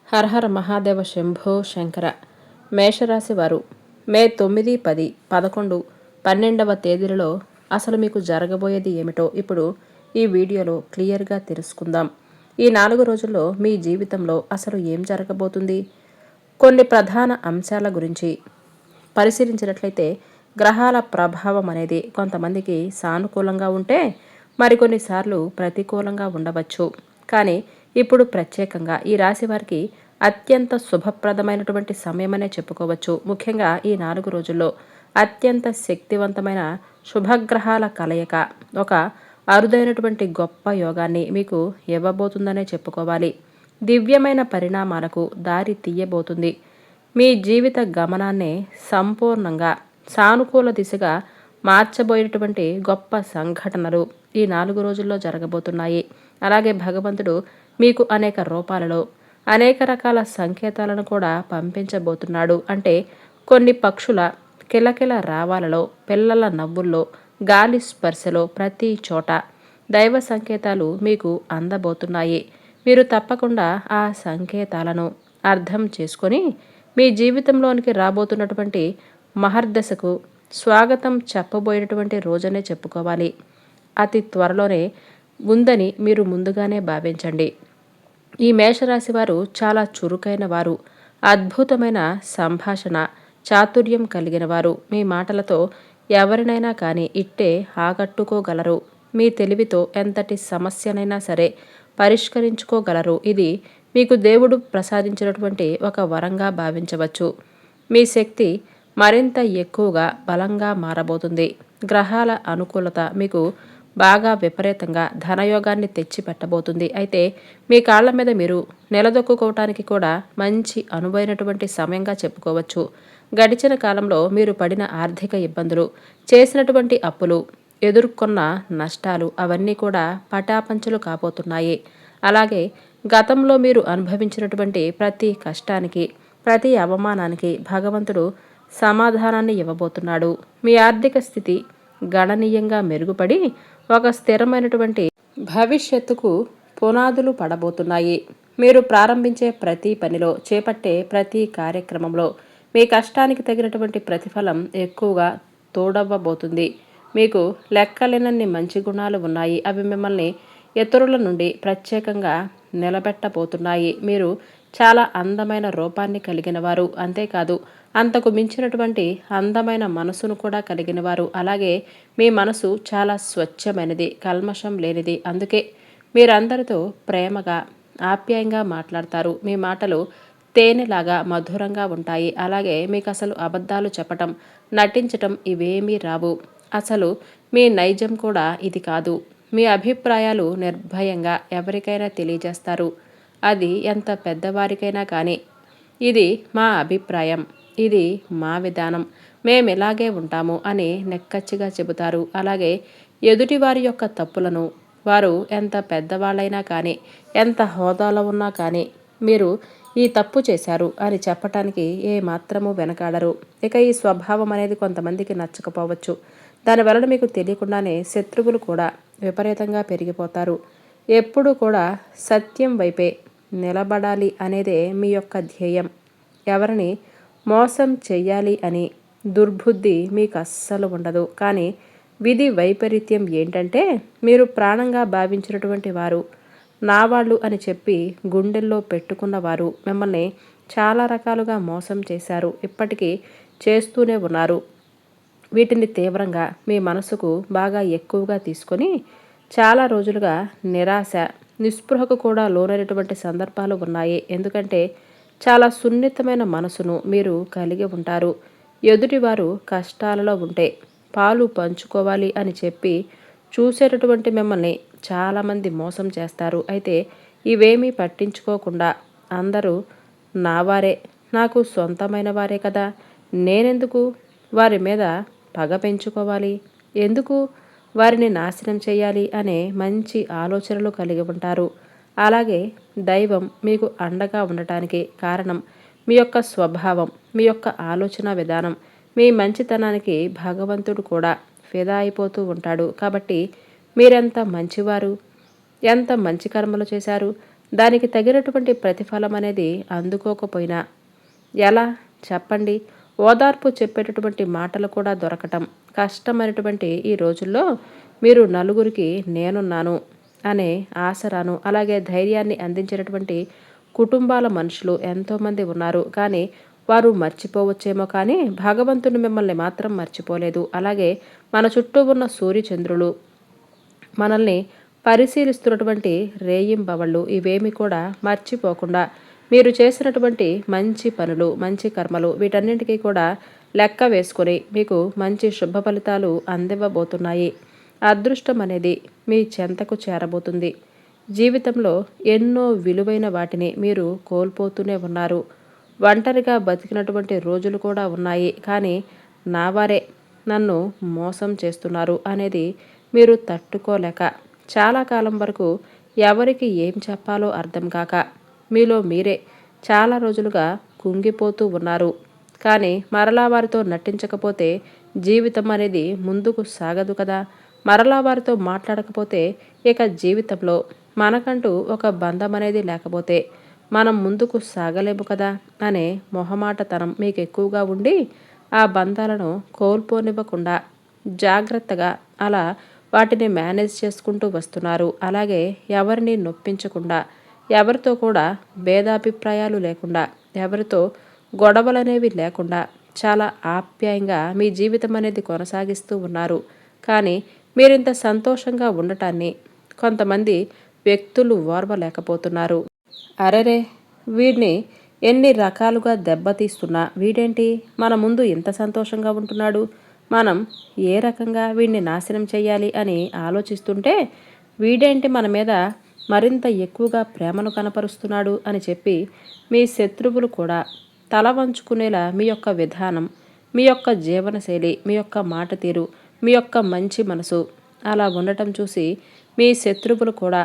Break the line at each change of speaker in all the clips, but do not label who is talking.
హరహర మహాదేవ శంభో శంకర. మేషరాశి వారు మే 9, 10, 11, 12వ తేదీలలో అసలు మీకు జరగబోయేది ఏమిటో ఇప్పుడు ఈ వీడియోలో క్లియర్గా తెలుసుకుందాం. ఈ 4 రోజుల్లో మీ జీవితంలో అసలు ఏం జరగబోతుంది? కొన్ని ప్రధాన అంశాల గురించి పరిశీలించినట్లయితే గ్రహాల ప్రభావం అనేది కొంతమందికి సానుకూలంగా ఉంటే మరికొన్నిసార్లు ప్రతికూలంగా ఉండవచ్చు. కానీ ఇప్పుడు ప్రత్యేకంగా ఈ రాశి వారికి అత్యంత శుభప్రదమైనటువంటి సమయమనే చెప్పుకోవచ్చు. ముఖ్యంగా ఈ 4 రోజుల్లో అత్యంత శక్తివంతమైన శుభగ్రహాల కలయిక ఒక అరుదైనటువంటి గొప్ప యోగాన్ని మీకు ఇవ్వబోతుందనే చెప్పుకోవాలి. దివ్యమైన పరిణామాలకు దారి తీయబోతుంది. మీ జీవిత గమనాన్నే సంపూర్ణంగా సానుకూల దిశగా మార్చబోయేటువంటి గొప్ప సంఘటనలు ఈ 4 రోజుల్లో జరగబోతున్నాయి. అలాగే భగవంతుడు మీకు అనేక రూపాలలో అనేక రకాల సంకేతాలను కూడా పంపించబోతున్నాడు. అంటే కొన్ని పక్షుల కిలకిల రావాలలో, పిల్లల నవ్వుల్లో, గాలి స్పర్శలో ప్రతి చోట దైవ సంకేతాలు మీకు అందబోతున్నాయి. మీరు తప్పకుండా ఆ సంకేతాలను అర్థం చేసుకొని మీ జీవితంలోనికి రాబోతున్నటువంటి మహర్దశకు స్వాగతం చెప్పబోయేటువంటి రోజనే చెప్పుకోవాలి. అతి త్వరలోనే ఉందని మీరు ముందుగానే భావించండి. ఈ మేషరాశి వారు చాలా చురుకైన వారు, అద్భుతమైన సంభాషణ చాతుర్యం కలిగిన వారు. మీ మాటలతో ఎవరినైనా కానీ ఇట్టే ఆకట్టుకోగలరు. మీ తెలివితో ఎంతటి సమస్యనైనా సరే పరిష్కరించుకోగలరు. ఇది మీకు దేవుడు ప్రసాదించినటువంటి ఒక వరంగా భావించవచ్చు. మీ శక్తి మరింత ఎక్కువగా బలంగా మారబోతుంది. గ్రహాల అనుకూలత మీకు బాగా విపరీతంగా ధనయోగాన్ని తెచ్చి పెట్టబోతుంది. అయితే మీ కాళ్ల మీద మీరు నిలదొక్కుకోవటానికి కూడా మంచి అనువైనటువంటి సమయంగా చెప్పుకోవచ్చు. గడిచిన కాలంలో మీరు పడిన ఆర్థిక ఇబ్బందులు, చేసినటువంటి అప్పులు, ఎదుర్కొన్న నష్టాలు అవన్నీ కూడా పటాపంచలు కాబోతున్నాయి. అలాగే గతంలో మీరు అనుభవించినటువంటి ప్రతి కష్టానికి, ప్రతి అవమానానికి భగవంతుడు సమాధానాన్ని ఇవ్వబోతున్నాడు. మీ ఆర్థిక స్థితి గణనీయంగా మెరుగుపడి ఒక స్థిరమైనటువంటి భవిష్యత్తుకు పునాదులు పడబోతున్నాయి. మీరు ప్రారంభించే ప్రతి పనిలో, చేపట్టే ప్రతి కార్యక్రమంలో మీ కష్టానికి తగినటువంటి ప్రతిఫలం ఎక్కువగా తోడవ్వబోతుంది. మీకు లెక్కలేనన్ని మంచి గుణాలు ఉన్నాయి. అవి మిమ్మల్ని ఇతరుల నుండి ప్రత్యేకంగా నిలబెట్టబోతున్నాయి. మీరు చాలా అందమైన రూపాన్ని కలిగిన వారు. అంతేకాదు అంతకు మించినటువంటి అందమైన మనసును కూడా కలిగిన వారు. అలాగే మీ మనసు చాలా స్వచ్ఛమైనది, కల్మషం లేనిది. అందుకే మీరందరితో ప్రేమగా, ఆప్యాయంగా మాట్లాడతారు. మీ మాటలు తేనెలాగా మధురంగా ఉంటాయి. అలాగే మీకు అసలు అబద్ధాలు చెప్పటం, నటించటం ఇవేమీ రావు. అసలు మీ నైజం కూడా ఇది కాదు. మీ అభిప్రాయాలు నిర్భయంగా ఎవరికైనా తెలియజేస్తారు. అది ఎంత పెద్దవారికైనా కానీ ఇది మా అభిప్రాయం, ఇది మా విధానం, మేమిలాగే ఉంటాము అని నెక్కచ్చిగా చెబుతారు. అలాగే ఎదుటివారి యొక్క తప్పులను వారు ఎంత పెద్దవాళ్ళైనా కానీ, ఎంత హోదాలో ఉన్నా కానీ మీరు ఈ తప్పు చేశారు అని చెప్పటానికి ఏమాత్రము వెనకాడరు. ఇక ఈ స్వభావం అనేది కొంతమందికి నచ్చకపోవచ్చు. దానివలన మీకు తెలియకుండానే శత్రువులు కూడా విపరీతంగా పెరిగిపోతారు. ఎప్పుడు కూడా సత్యం వైపే నిలబడాలి అనేదే మీ యొక్క ధ్యేయం. ఎవరిని మోసం చెయ్యాలి అని దుర్బుద్ధి మీకు అస్సలు ఉండదు. కానీ విధి వైపరీత్యం ఏంటంటే మీరు ప్రాణంగా భావించినటువంటి వారు, నా వాళ్ళు అని చెప్పి గుండెల్లో పెట్టుకున్నవారు మిమ్మల్ని చాలా రకాలుగా మోసం చేశారు. ఇప్పటికీ చేస్తూనే ఉన్నారు. వీటిని తీవ్రంగా మీ మనసుకు బాగా ఎక్కువగా తీసుకొని చాలా రోజులుగా నిరాశ, నిస్పృహకు కూడా లోనైనటువంటి సందర్భాలు ఉన్నాయి. ఎందుకంటే చాలా సున్నితమైన మనసును మీరు కలిగి ఉంటారు. ఎదుటివారు కష్టాలలో ఉంటే పాలు పంచుకోవాలి అని చెప్పి చూసేటటువంటి మిమ్మల్ని చాలామంది మోసం చేస్తారు. అయితే ఇవేమీ పట్టించుకోకుండా అందరూ నావారే, నాకు సొంతమైన వారే కదా, నేనెందుకు వారి మీద పగ పెంచుకోవాలి, ఎందుకు వారిని నాశనం చేయాలి అనే మంచి ఆలోచనలు కలిగి ఉంటారు. అలాగే దైవం మీకు అండగా ఉండటానికి కారణం మీ యొక్క స్వభావం, మీ యొక్క ఆలోచన విధానం. మీ మంచితనానికి భగవంతుడు కూడా ఫిదా అయిపోతూ ఉంటాడు. కాబట్టి మీరెంత మంచివారు, ఎంత మంచి కర్మలు చేశారు, దానికి తగినటువంటి ప్రతిఫలం అనేది అందుకోకపోయినా ఎలా చెప్పండి? ఓదార్పు చెప్పేటటువంటి మాటలు కూడా దొరకటం కష్టమైనటువంటి ఈ రోజుల్లో మీరు నలుగురికి నేనున్నాను అనే ఆసరాను, అలాగే ధైర్యాన్ని అందించినటువంటి కుటుంబాల మనుషులు ఎంతోమంది ఉన్నారు. కానీ వారు మర్చిపోవచ్చేమో కానీ భగవంతుడు మిమ్మల్ని మాత్రం మర్చిపోలేదు. అలాగే మన చుట్టూ ఉన్న సూర్యచంద్రులు మనల్ని పరిశీలిస్తున్నటువంటి రేయింబవళ్ళు ఇవేమి కూడా మర్చిపోకుండా మీరు చేసినటువంటి మంచి పనులు, మంచి కర్మలు వీటన్నింటికీ కూడా లెక్క వేసుకొని మీకు మంచి శుభ ఫలితాలు అందివ్వబోతున్నాయి. అదృష్టం అనేది మీ చెంతకు చేరబోతుంది. జీవితంలో ఎన్నో విలువైన వాటిని మీరు కోల్పోతూనే ఉన్నారు. ఒంటరిగా బతికినటువంటి రోజులు కూడా ఉన్నాయి. కానీ నా వారే నన్ను మోసం చేస్తున్నారు అనేది మీరు తట్టుకోలేక చాలా కాలం వరకు ఎవరికి ఏం చెప్పాలో అర్థం కాక మీలో మీరే చాలా రోజులుగా కుంగిపోతూ ఉన్నారు. కానీ మరలా వారితో నటించకపోతే జీవితం అనేది ముందుకు సాగదు కదా. మరలా వారితో మాట్లాడకపోతే ఇక జీవితంలో మనకంటూ ఒక బంధం అనేది లేకపోతే మనం ముందుకు సాగలేము కదా అనే మొహమాటతనం మీకు ఎక్కువగా ఉండి ఆ బంధాలను కోల్పోనివ్వకుండా జాగ్రత్తగా అలా వాటిని మేనేజ్ చేసుకుంటూ వస్తున్నారు. అలాగే ఎవరిని నొప్పించకుండా, ఎవరితో కూడా భేదాభిప్రాయాలు లేకుండా, ఎవరితో గొడవలనేవి లేకుండా చాలా ఆప్యాయంగా మీ జీవితం అనేది కొనసాగిస్తూ ఉన్నారు. కానీ మీరింత సంతోషంగా ఉండటాన్ని కొంతమంది వ్యక్తులు ఓర్వలేకపోతున్నారు. అరెరే! వీడిని ఎన్ని రకాలుగా దెబ్బతీస్తున్నా వీడేంటి మన ముందు ఇంత సంతోషంగా ఉంటున్నాడు, మనం ఏ రకంగా వీడిని నాశనం చేయాలి అని ఆలోచిస్తుంటే వీడేంటి మన మీద మరింత ఎక్కువగా ప్రేమను కనపరుస్తున్నాడు అని చెప్పి మీ శత్రువులు కూడా తల వంచుకునేలా మీ యొక్క విధానం, మీ యొక్క జీవనశైలి, మీ యొక్క మాట తీరు, మీ యొక్క మంచి మనసు అలా ఉండటం చూసి మీ శత్రువులు కూడా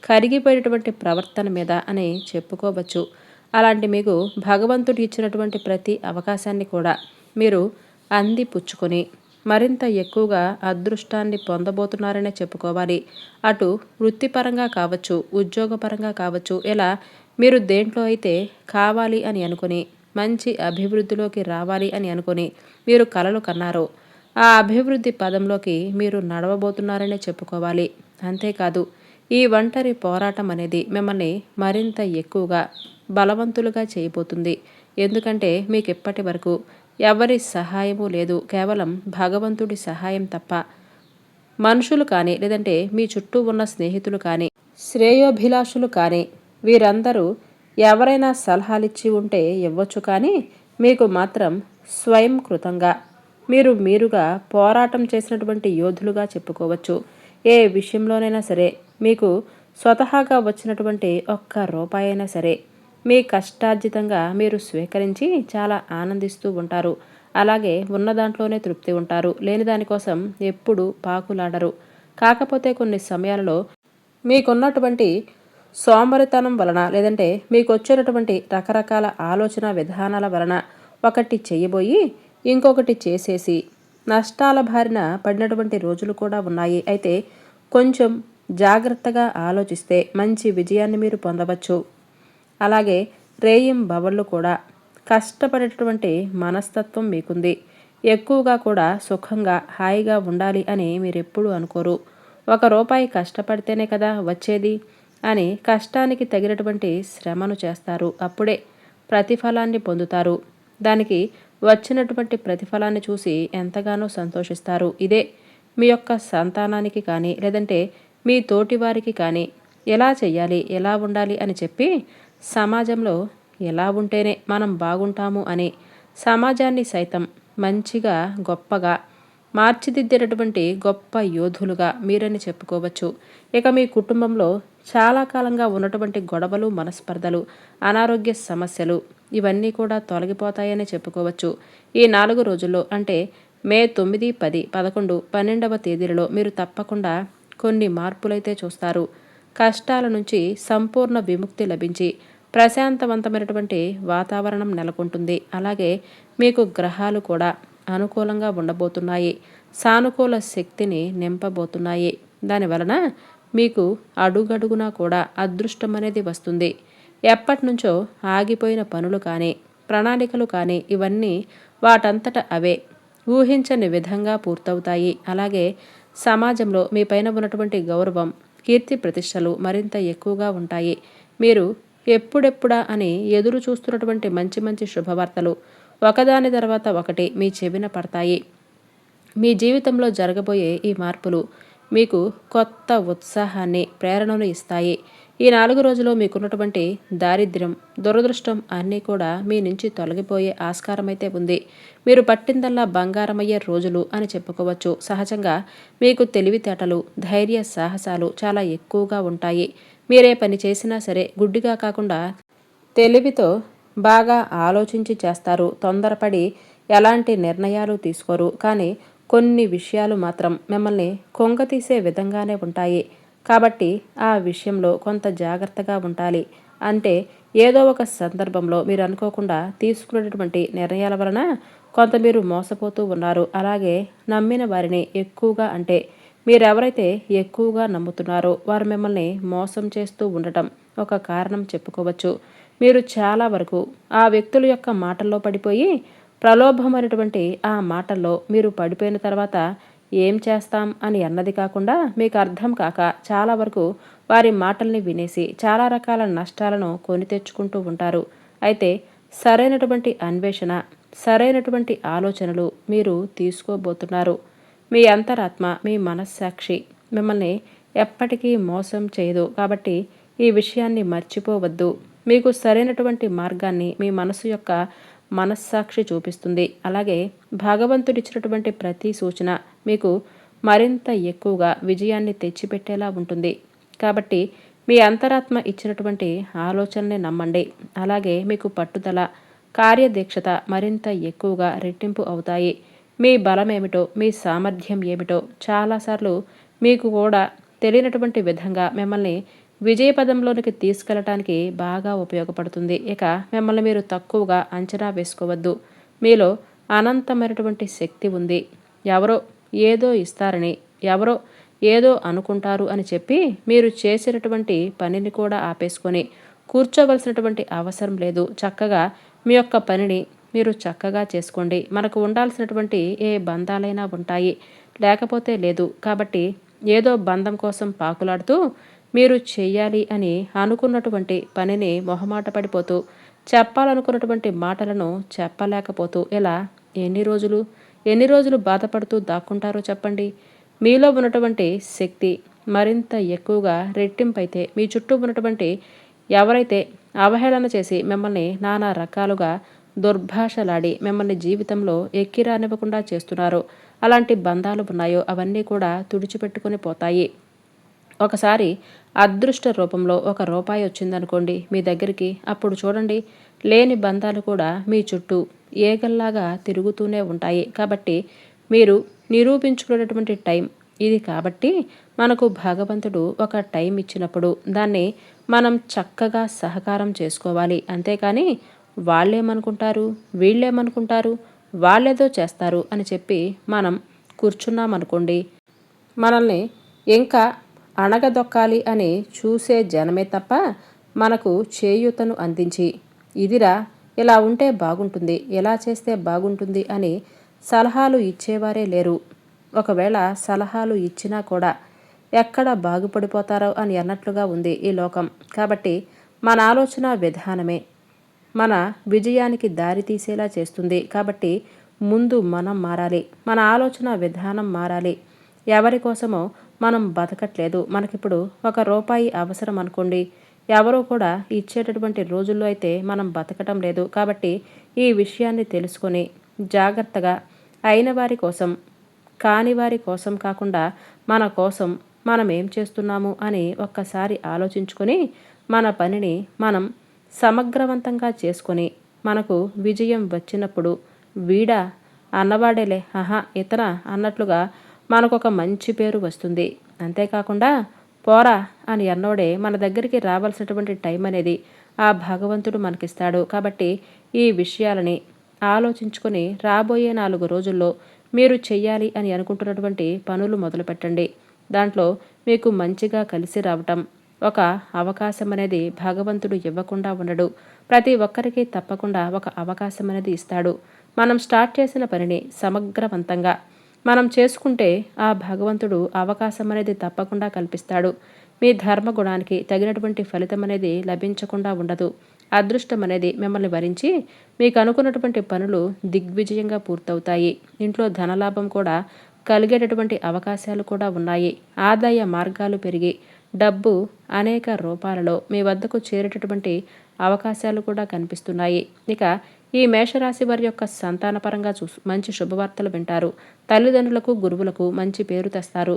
కరిగిపోయేటువంటి ప్రవర్తన మీద అని చెప్పుకోవచ్చు. అలాంటి మీకు భగవంతుడు ఇచ్చినటువంటి ప్రతి అవకాశాన్ని కూడా మీరు అందిపుచ్చుకొని మరింత ఎక్కువగా అదృష్టాన్ని పొందబోతున్నారనే చెప్పుకోవాలి. అటు వృత్తిపరంగా కావచ్చు, ఉద్యోగపరంగా కావచ్చు, ఇలా మీరు దేంట్లో అయితే కావాలి అని అనుకుని మంచి అభివృద్ధిలోకి రావాలి అని అనుకుని మీరు కలలు కన్నారో ఆ అభివృద్ధి పదంలోకి మీరు నడవబోతున్నారనే చెప్పుకోవాలి. అంతేకాదు ఈ ఒంటరి పోరాటం అనేది మిమ్మల్ని మరింత ఎక్కువగా బలవంతులుగా చేయబోతుంది. ఎందుకంటే మీకు ఇప్పటి వరకు ఎవరి సహాయము లేదు, కేవలం భగవంతుడి సహాయం తప్ప. మనుషులు కానీ, లేదంటే మీ చుట్టూ ఉన్న స్నేహితులు కానీ, శ్రేయోభిలాషులు కానీ వీరందరూ ఎవరైనా సలహాలిచ్చి ఉంటే ఇవ్వచ్చు. కానీ మీకు మాత్రం స్వయంకృతంగా మీరుగా పోరాటం చేసినటువంటి యోధులుగా చెప్పుకోవచ్చు. ఏ విషయంలోనైనా సరే మీకు స్వతహాగా వచ్చినటువంటి ఒక్క రూపాయి అయినా సరే మీ కష్టార్జితంగా మీరు స్వీకరించి చాలా ఆనందిస్తూ ఉంటారు. అలాగే ఉన్న దాంట్లోనే తృప్తి ఉంటారు. లేని దానికోసం ఎప్పుడూ పాకులాడరు. కాకపోతే కొన్ని సమయాలలో మీకున్నటువంటి సోమరితనం వలన, లేదంటే మీకు వచ్చేటటువంటి రకరకాల ఆలోచన విధానాల వలన ఒకటి చేయబోయి ఇంకొకటి చేసేసి నష్టాల బారిన పడినటువంటి రోజులు కూడా ఉన్నాయి. అయితే కొంచెం జాగ్రత్తగా ఆలోచిస్తే మంచి విజయాన్ని మీరు పొందవచ్చు. అలాగే రేయింబవళ్ళు కూడా కష్టపడేటటువంటి మనస్తత్వం మీకుంది. ఎక్కువగా కూడా సుఖంగా హాయిగా ఉండాలి అని మీరెప్పుడూ అనుకోరు. ఒక రూపాయి కష్టపడితేనే కదా వచ్చేది అని కష్టానికి తగినటువంటి శ్రమను చేస్తారు. అప్పుడే ప్రతిఫలాన్ని పొందుతారు. దానికి వచ్చినటువంటి ప్రతిఫలాన్ని చూసి ఎంతగానో సంతోషిస్తారు. ఇదే మీ యొక్క సంతానానికి కానీ, లేదంటే మీ తోటివారికి కానీ ఎలా చెయ్యాలి, ఎలా ఉండాలి అని చెప్పి సమాజంలో ఎలా ఉంటేనే మనం బాగుంటాము అని సమాజాన్ని సైతం మంచిగా గొప్పగా మార్చిదిద్దేటటువంటి గొప్ప యోధులుగా మీరని చెప్పుకోవచ్చు. ఇక మీ కుటుంబంలో చాలా కాలంగా ఉన్నటువంటి గొడవలు, మనస్పర్ధలు, అనారోగ్య సమస్యలు ఇవన్నీ కూడా తొలగిపోతాయని చెప్పుకోవచ్చు. ఈ 4 రోజుల్లో అంటే మే 9, 10, 11, 12వ తేదీలలో మీరు తప్పకుండా కొన్ని మార్పులైతే చూస్తారు. కష్టాల నుంచి సంపూర్ణ విముక్తి లభించి ప్రశాంతవంతమైనటువంటి వాతావరణం నెలకొంటుంది. అలాగే మీకు గ్రహాలు కూడా అనుకూలంగా ఉండబోతున్నాయి. సానుకూల శక్తిని నింపబోతున్నాయి. దానివలన మీకు అడుగడుగునా కూడా అదృష్టం అనేది వస్తుంది. ఎప్పటినుంచో ఆగిపోయిన పనులు కానీ, ప్రణాళికలు కానీ ఇవన్నీ వాటంతట అవే ఊహించని విధంగా పూర్తవుతాయి. అలాగే సమాజంలో మీ పైన ఉన్నటువంటి గౌరవం, కీర్తి ప్రతిష్టలు మరింత ఎక్కువగా ఉంటాయి. మీరు ఎప్పుడెప్పుడా అని ఎదురు చూస్తున్నటువంటి మంచి మంచి శుభవార్తలు ఒకదాని తర్వాత ఒకటి మీ చెవిన పడతాయి. మీ జీవితంలో జరగబోయే ఈ మార్పులు మీకు కొత్త ఉత్సాహాన్ని, ప్రేరణను ఇస్తాయి. ఈ 4 రోజుల్లో మీకున్నటువంటి దారిద్ర్యం, దురదృష్టం అన్నీ కూడా మీ నుంచి తొలగిపోయే ఆస్కారమైతే ఉంది. మీరు పట్టిందల్లా బంగారమయ్యే రోజులు అని చెప్పుకోవచ్చు. సహజంగా మీకు తెలివితేటలు, ధైర్య సాహసాలు చాలా ఎక్కువగా ఉంటాయి. మీరే పని చేసినా సరే గుడ్డిగా కాకుండా తెలివితో బాగా ఆలోచించి చేస్తారు. తొందరపడి ఎలాంటి నిర్ణయాలు తీసుకోరు. కానీ కొన్ని విషయాలు మాత్రం మిమ్మల్ని కొంగతీసే విధంగానే ఉంటాయి. కాబట్టి ఆ విషయంలో కొంత జాగ్రత్తగా ఉండాలి. అంటే ఏదో ఒక సందర్భంలో మీరు అనుకోకుండా తీసుకునేటటువంటి నిర్ణయాల వలన కొంత మీరు మోసపోతూ ఉన్నారు. అలాగే నమ్మిన వారిని ఎక్కువగా అంటే మీరెవరైతే ఎక్కువగా నమ్ముతున్నారో వారు మిమ్మల్ని మోసం చేస్తూ ఉండటం ఒక కారణం చెప్పుకోవచ్చు. మీరు చాలా వరకు ఆ వ్యక్తుల యొక్క మాటల్లో పడిపోయి ప్రలోభమైనటువంటి ఆ మాటల్లో మీరు పడిపోయిన తర్వాత ఏం చేస్తాం అని అన్నది కాకుండా మీకు అర్థం కాక చాలా వరకు వారి మాటల్ని వినేసి చాలా రకాల నష్టాలను కొని తెచ్చుకుంటూ ఉంటారు. అయితే సరైనటువంటి అన్వేషణ, సరైనటువంటి ఆలోచనలు మీరు తీసుకోబోతున్నారు. మీ అంతరాత్మ, మీ మనస్సాక్షి మిమ్మల్ని ఎప్పటికీ మోసం చేయదు. కాబట్టి ఈ విషయాన్ని మర్చిపోవద్దు. మీకు సరైనటువంటి మార్గాన్ని మీ మనసు యొక్క మనస్సాక్షి చూపిస్తుంది. అలాగే భగవంతుడిచ్చినటువంటి ప్రతి సూచన మీకు మరింత ఎక్కువగా విజయాన్ని తెచ్చిపెట్టేలా ఉంటుంది. కాబట్టి మీ అంతరాత్మ ఇచ్చినటువంటి ఆలోచనని నమ్మండి. అలాగే మీకు పట్టుదల, కార్యదీక్షత మరింత ఎక్కువగా రెట్టింపు అవుతాయి. మీ బలమేమిటో, మీ సామర్థ్యం ఏమిటో చాలాసార్లు మీకు కూడా తెలియనటువంటి విధంగా మిమ్మల్ని విజయపదంలోనికి తీసుకెళ్ళటానికి బాగా ఉపయోగపడుతుంది. ఇక మిమ్మల్ని మీరు తక్కువగా అంచనా వేసుకోవద్దు. మీలో అనంతమైనటువంటి శక్తి ఉంది. ఎవరో ఏదో ఇస్తారని, ఎవరో ఏదో అనుకుంటారు అని చెప్పి మీరు చేసినటువంటి పనిని కూడా ఆపేసుకొని కూర్చోవలసినటువంటి అవసరం లేదు. చక్కగా మీ యొక్క పనిని మీరు చక్కగా చేసుకోండి. మనకు ఉండాల్సినటువంటి ఏ బంధాలైనా ఉంటాయి, లేకపోతే లేదు. కాబట్టి ఏదో బంధం కోసం పాకులాడుతూ మీరు చెయ్యాలి అని అనుకున్నటువంటి పనిని మొహమాట పడిపోతూ చెప్పాలనుకున్నటువంటి మాటలను చెప్పలేకపోతూ ఇలా ఎన్ని రోజులు బాధపడుతూ దాక్కుంటారో చెప్పండి. మీలో ఉన్నటువంటి శక్తి మరింత ఎక్కువగా రెట్టింపైతే మీ చుట్టూ ఉన్నటువంటి ఎవరైతే అవహేళన చేసి మిమ్మల్ని నానా రకాలుగా దుర్భాషలాడి మిమ్మల్ని జీవితంలో ఎక్కిరానివ్వకుండా చేస్తున్నారో, అలాంటి బంధాలు ఉన్నాయో అవన్నీ కూడా తుడిచిపెట్టుకొని పోతాయి. ఒకసారి అదృష్ట రూపంలో రూపాయి వచ్చిందనుకోండి మీ దగ్గరికి, అప్పుడు చూడండి లేని బంధాలు కూడా మీ చుట్టూ ఏగల్లాగా తిరుగుతూనే ఉంటాయి. కాబట్టి మీరు నిరూపించుకునేటటువంటి టైం ఇది. కాబట్టి మనకు భగవంతుడు ఒక టైం ఇచ్చినప్పుడు దాన్ని మనం చక్కగా సహకారం చేసుకోవాలి. అంతేకాని వాళ్ళేమనుకుంటారు, వీళ్ళేమనుకుంటారు, వాళ్ళేదో చేస్తారు అని చెప్పి మనం కూర్చున్నామనుకోండి, మనల్ని ఇంకా అణగదొక్కాలి అని చూసే జనమే తప్ప మనకు చేయూతను అందించి ఇదిరా ఇలా ఉంటే బాగుంటుంది, ఎలా చేస్తే బాగుంటుంది అని సలహాలు ఇచ్చేవారే లేరు. ఒకవేళ సలహాలు ఇచ్చినా కూడా ఎక్కడ బాగుపడిపోతారో అని అన్నట్లుగా ఉంది ఈ లోకం. కాబట్టి మన ఆలోచన విధానమే మన విజయానికి దారి తీసేలా చేస్తుంది. కాబట్టి ముందు మనం మారాలి, మన ఆలోచన విధానం మారాలి. ఎవరి కోసమో మనం బతకట్లేదు. మనకిప్పుడు రూపాయి అవసరం అనుకోండి, ఎవరో కూడా ఇచ్చేటటువంటి రోజుల్లో అయితే మనం బతకటం లేదు. కాబట్టి ఈ విషయాన్ని తెలుసుకొని జాగ్రత్తగా అయిన వారి కోసం, కాని వారి కోసం కాకుండా మన కోసం మనం ఏం చేస్తున్నాము అని ఒక్కసారి ఆలోచించుకొని మన పనిని మనం సమగ్రవంతంగా చేసుకొని మనకు విజయం వచ్చినప్పుడు వీడా అన్నవాడేలే, ఆహా ఇతన అన్నట్లుగా మనకొక మంచి పేరు వస్తుంది. అంతేకాకుండా పోరా అని అన్నోడే మన దగ్గరికి రావాల్సినటువంటి టైం అనేది ఆ భగవంతుడు మనకిస్తాడు. కాబట్టి ఈ విషయాలని ఆలోచించుకొని రాబోయే 4 రోజుల్లో మీరు చెయ్యాలి అని అనుకుంటున్నటువంటి పనులు మొదలుపెట్టండి. దాంట్లో మీకు మంచిగా కలిసి రావటం, ఒక అవకాశం అనేది భగవంతుడు ఇవ్వకుండా ఉండడు. ప్రతి ఒక్కరికి తప్పకుండా ఒక అవకాశం అనేది ఇస్తాడు. మనం స్టార్ట్ చేసిన పనిని సమగ్రవంతంగా మనం చేసుకుంటే ఆ భగవంతుడు అవకాశం అనేది తప్పకుండా కల్పిస్తాడు. మీ ధర్మగుణానికి తగినటువంటి ఫలితం అనేది లభించకుండా ఉండదు. అదృష్టం అనేది మిమ్మల్ని వరించి మీకు అనుకున్నటువంటి పనులు దిగ్విజయంగా పూర్తవుతాయి. ఇంట్లో ధనలాభం కూడా కలిగేటటువంటి అవకాశాలు కూడా ఉన్నాయి. ఆదాయ మార్గాలు పెరిగి డబ్బు అనేక రూపాలలో మీ వద్దకు చేరేటటువంటి అవకాశాలు కూడా కనిపిస్తున్నాయి. ఇక ఈ మేషరాశి వారి యొక్క సంతానపరంగా మంచి శుభవార్తలు వింటారు. తల్లిదండ్రులకు, గురువులకు మంచి పేరు తెస్తారు.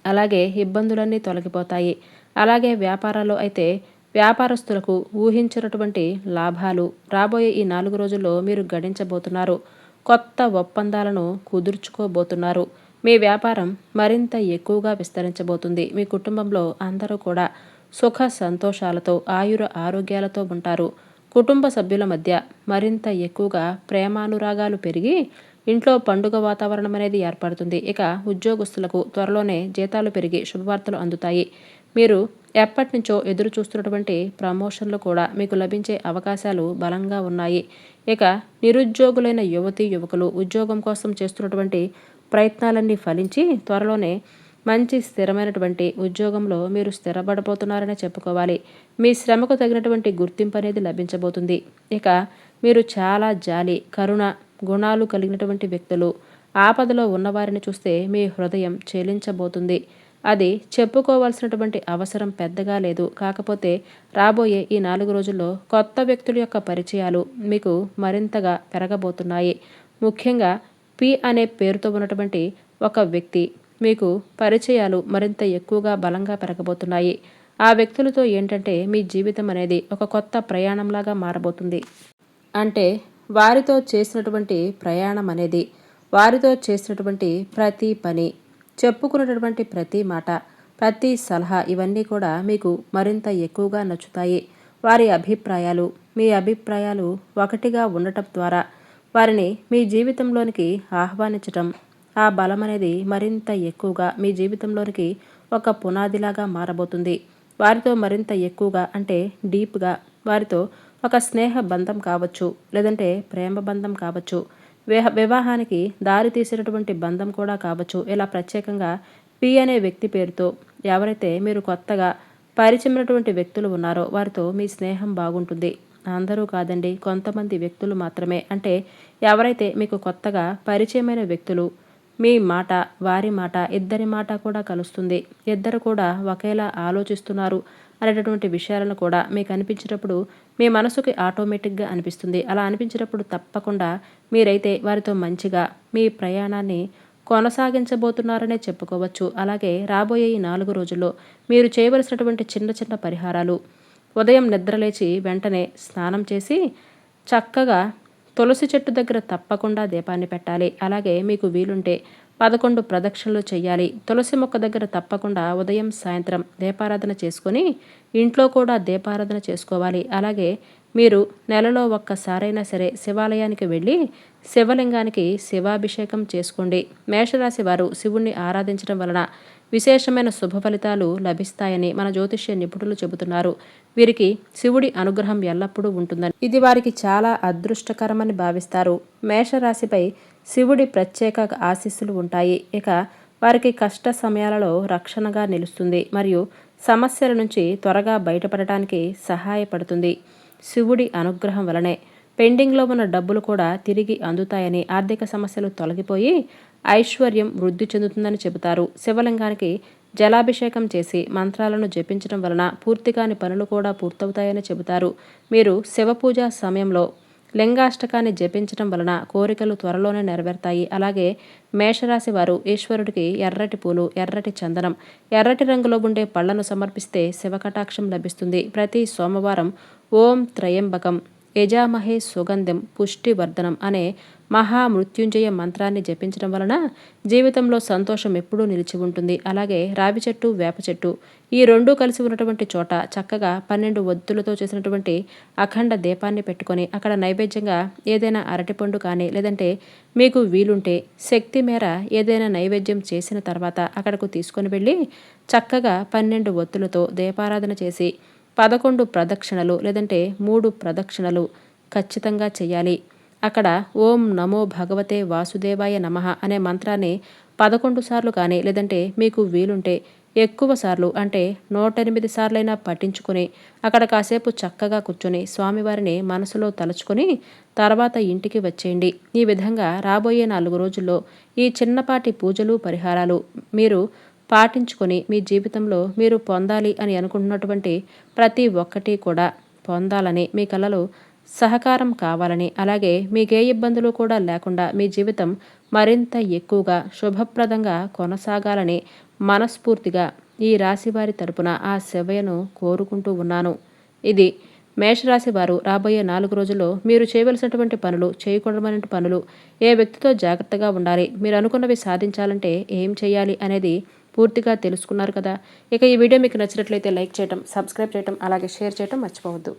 అలాగే ఇబ్బందులన్నీ తొలగిపోతాయి. అలాగే వ్యాపారాల్లో అయితే వ్యాపారస్తులకు ఊహించినటువంటి లాభాలు రాబోయే ఈ 4 రోజుల్లో మీరు గడించబోతున్నారు. కొత్త ఒప్పందాలను కుదుర్చుకోబోతున్నారు. మీ వ్యాపారం మరింత ఎక్కువగా విస్తరించబోతుంది. మీ కుటుంబంలో అందరూ కూడా సుఖ సంతోషాలతో, ఆయుర ఆరోగ్యాలతో ఉంటారు. కుటుంబ సభ్యుల మధ్య మరింత ఎక్కువగా ప్రేమానురాగాలు పెరిగి ఇంట్లో పండుగ వాతావరణం అనేది ఏర్పడుతుంది. ఇక ఉద్యోగస్తులకు త్వరలోనే జీతాలు పెరిగి శుభవార్తలు అందుతాయి. మీరు ఎప్పటి నుంచో ఎదురు చూస్తున్నటువంటి ప్రమోషన్లు కూడా మీకు లభించే అవకాశాలు బలంగా ఉన్నాయి. ఇక నిరుద్యోగులైన యువతీ యువకులు ఉద్యోగం కోసం చేస్తున్నటువంటి ప్రయత్నాలన్నీ ఫలించి త్వరలోనే మంచి స్థిరమైనటువంటి ఉద్యోగంలో మీరు స్థిరపడబోతున్నారనే చెప్పుకోవాలి. మీ శ్రమకు తగినటువంటి గుర్తింపు అనేది లభించబోతుంది. ఇక మీరు చాలా జాలి, కరుణ గుణాలు కలిగినటువంటి వ్యక్తులు. ఆపదలో ఉన్నవారిని చూస్తే మీ హృదయం చెలించబోతుంది. అది చెప్పుకోవాల్సినటువంటి అవసరం పెద్దగా లేదు. కాకపోతే రాబోయే ఈ 4 రోజుల్లో కొత్త వ్యక్తుల యొక్క పరిచయాలు మీకు మరింతగా పెరగబోతున్నాయి. ముఖ్యంగా పి అనే పేరుతో ఉన్నటువంటి ఒక వ్యక్తి మీకు పరిచయాలు మరింత ఎక్కువగా బలంగా పెరగబోతున్నాయి. ఆ వ్యక్తులతో ఏంటంటే మీ జీవితం అనేది ఒక కొత్త ప్రయాణంలాగా మారబోతుంది. అంటే వారితో చేసినటువంటి ప్రయాణం అనేది, వారితో చేసినటువంటి ప్రతి పని, చెప్పుకున్నటువంటి ప్రతి మాట, ప్రతి సలహా ఇవన్నీ కూడా మీకు మరింత ఎక్కువగా నచ్చుతాయి. వారి అభిప్రాయాలు, మీ అభిప్రాయాలు ఒకటిగా ఉండటం ద్వారా వారిని మీ జీవితంలోనికి ఆహ్వానించటం, ఆ బలం అనేది మరింత ఎక్కువగా మీ జీవితంలోనికి ఒక పునాదిలాగా మారబోతుంది. వారితో మరింత ఎక్కువగా అంటే డీప్గా వారితో ఒక స్నేహ బంధం కావచ్చు, లేదంటే ప్రేమ బంధం కావచ్చు, వివాహానికి దారి తీసినటువంటి బంధం కూడా కావచ్చు. ఇలా ప్రత్యేకంగా పి అనే వ్యక్తి పేరుతో ఎవరైతే మీరు కొత్తగా పరిచయమైనటువంటి వ్యక్తులు ఉన్నారో వారితో మీ స్నేహం బాగుంటుంది. అందరూ కాదండి, కొంతమంది వ్యక్తులు మాత్రమే. అంటే ఎవరైతే మీకు కొత్తగా పరిచయమైన వ్యక్తులు, మీ మాట, వారి మాట, ఇద్దరి మాట కూడా కలుస్తుంది. ఇద్దరు కూడా ఒకేలా ఆలోచిస్తున్నారు అనేటటువంటి విషయాలను కూడా మీకు అనిపించేటప్పుడు మీ మనసుకి ఆటోమేటిక్గా అనిపిస్తుంది. అలా అనిపించేటప్పుడు తప్పకుండా మీరైతే వారితో మంచిగా మీ ప్రయాణాన్ని కొనసాగించబోతున్నారనే చెప్పుకోవచ్చు. అలాగే రాబోయే ఈ 4 రోజుల్లో మీరు చేయవలసినటువంటి చిన్న చిన్న పరిహారాలు: ఉదయం నిద్రలేచి వెంటనే స్నానం చేసి చక్కగా తులసి చెట్టు దగ్గర తప్పకుండా దీపాన్ని పెట్టాలి. అలాగే మీకు వీలుంటే 11 ప్రదక్షిణలు చేయాలి. తులసి మొక్క దగ్గర తప్పకుండా ఉదయం సాయంత్రం దీపారాధన చేసుకొని ఇంట్లో కూడా దీపారాధన చేసుకోవాలి. అలాగే మీరు నెలలో ఒక్కసారైనా సరే శివాలయానికి వెళ్ళి శివలింగానికి శివాభిషేకం చేసుకోండి. మేషరాశి వారు శివుణ్ణి ఆరాధించడం వలన విశేషమైన శుభ ఫలితాలు లభిస్తాయని మన జ్యోతిష్య నిపుణులు చెబుతున్నారు. వీరికి శివుడి అనుగ్రహం ఎల్లప్పుడూ ఉంటుందని, ఇది వారికి చాలా అదృష్టకరమని భావిస్తారు. మేషరాశిపై శివుడి ప్రత్యేక ఆశీస్సులు ఉంటాయి. ఇక వారికి కష్ట సమయాలలో రక్షణగా నిలుస్తుంది మరియు సమస్యల నుంచి త్వరగా బయటపడటానికి సహాయపడుతుంది. శివుడి అనుగ్రహం వలనే పెండింగ్లో ఉన్న డబ్బులు కూడా తిరిగి అందుతాయని, ఆర్థిక సమస్యలు తొలగిపోయి ఐశ్వర్యం వృద్ధి చెందుతుందని చెబుతారు. శివలింగానికి జలాభిషేకం చేసి మంత్రాలను జపించడం వలన పూర్తికాని పనులు కూడా పూర్తవుతాయని చెబుతారు. మీరు శివపూజ సమయంలో లింగాష్టకాన్ని జపించడం వలన కోరికలు త్వరలోనే నెరవేరుతాయి. అలాగే మేషరాశి వారు ఈశ్వరుడికి ఎర్రటి పూలు, ఎర్రటి చందనం, ఎర్రటి రంగులో ఉండే పళ్లను సమర్పిస్తే శివకటాక్షం లభిస్తుంది. ప్రతి సోమవారం ఓం త్రయంబకం యజామహే సుగంధం పుష్టివర్ధనం అనే మహామృత్యుంజయ మంత్రాన్ని జపించడం వలన జీవితంలో సంతోషం ఎప్పుడూ నిలిచి ఉంటుంది. అలాగే రావి చెట్టు, వేప చెట్టు ఈ రెండూ కలిసి ఉన్నటువంటి చోట చక్కగా 12 ఒత్తులతో చేసినటువంటి అఖండ దీపాన్ని పెట్టుకొని అక్కడ నైవేద్యంగా ఏదైనా అరటిపండు కానీ లేదంటే మీకు వీలుంటే శక్తి మేర ఏదైనా నైవేద్యం చేసిన తర్వాత అక్కడకు తీసుకొని వెళ్ళి చక్కగా 12 ఒత్తులతో దీపారాధన చేసి 11 ప్రదక్షిణలు లేదంటే 3 ప్రదక్షిణలు ఖచ్చితంగా చేయాలి. అక్కడ ఓం నమో భగవతే వాసుదేవాయ నమః అనే మంత్రాన్ని 11 సార్లు కానీ లేదంటే మీకు వీలుంటే ఎక్కువ సార్లు అంటే 108 సార్లైనా పఠించుకొని అక్కడ కాసేపు చక్కగా కూర్చొని స్వామివారిని మనసులో తలుచుకొని తర్వాత ఇంటికి వచ్చేయండి. ఈ విధంగా రాబోయే 4 రోజుల్లో ఈ చిన్నపాటి పూజలు పరిహారాలు మీరు పాటించుకొని మీ జీవితంలో మీరు పొందాలి అని అనుకుంటున్నటువంటి ప్రతి ఒక్కటి కూడా పొందాలని మీ కలలో సహకారం కావాలని అలాగే మీకే ఇబ్బందులు కూడా లేకుండా మీ జీవితం మరింత ఎక్కువగా శుభప్రదంగా కొనసాగాలని మనస్ఫూర్తిగా ఈ రాశివారి తరపున ఆ శివయ్యను కోరుకుంటూ ఉన్నాను. ఇది మేషరాశి వారు రాబోయే 4 రోజుల్లో మీరు చేయవలసినటువంటి పనులు, చేయకూడని పనులు, ఏ వ్యక్తితో జాగ్రత్తగా ఉండాలి, మీరు అనుకున్నవి సాధించాలంటే ఏం చేయాలి అనేది పూర్తిగా తెలుసుకున్నారు కదా. ఇక ఈ వీడియో మీకు నచ్చినట్లయితే లైక్ చేయటం, సబ్స్క్రైబ్ చేయటం అలాగే షేర్ చేయటం మర్చిపోవద్దు.